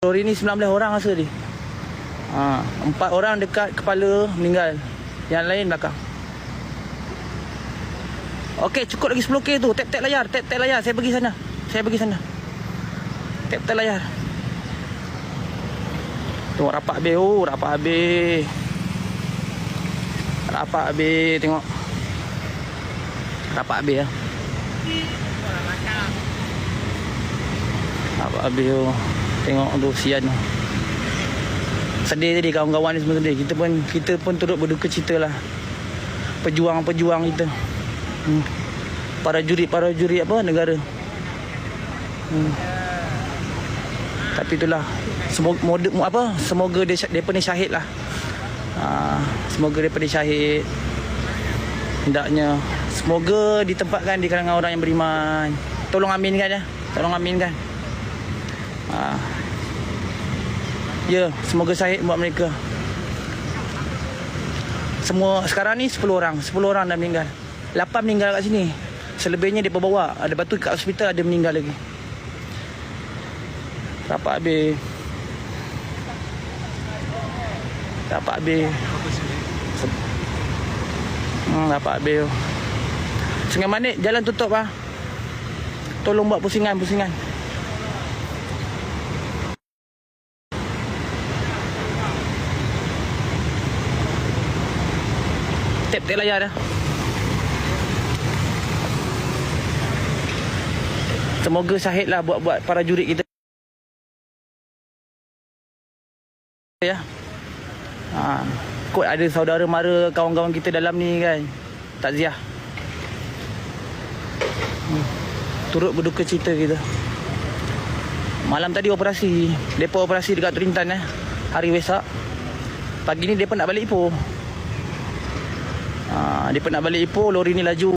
Lori ni 19 orang rasa dia. 4 orang dekat kepala meninggal. Yang lain belakang. Okey, cukup lagi 10K tu. Tap layar, tap layar. Saya pergi sana. Tap layar. Tengok rapat habis. Oh, rapat habis. Tengok. Rapat habis lah. Rapat habis tu. Tengok tu, sian tu. Sedih tadi, kawan-kawan ni semua sedih. Kita pun turut berduka cita lah. Pejuang-pejuang kita. Para juri apa negara. Tapi itulah, semoga depa ni syahid lah. Semoga depa ni syahid. Hendaknya semoga ditempatkan di kalangan orang yang beriman. Tolong aminkan ya. Ya, semoga syahid buat mereka. Semua sekarang ni 10 orang dah meninggal. 8 meninggal kat sini. Selebihnya dia bawa. Ada batu kat hospital, ada meninggal lagi. Rapat habis. Rapat habis. Sungai Manik jalan tutup lah. Tolong buat pusingan. Tap layar dah. Semoga syahid lah buat para jurid kita. Ya. Kot ada saudara mara kawan-kawan kita dalam ni kan. Takziah. Turut berduka cita kita. Malam tadi operasi. Depa operasi dekat Terintan hari Wesak. Pagi ni depa nak balik Ipoh. Depa nak balik Ipoh, lori ni laju.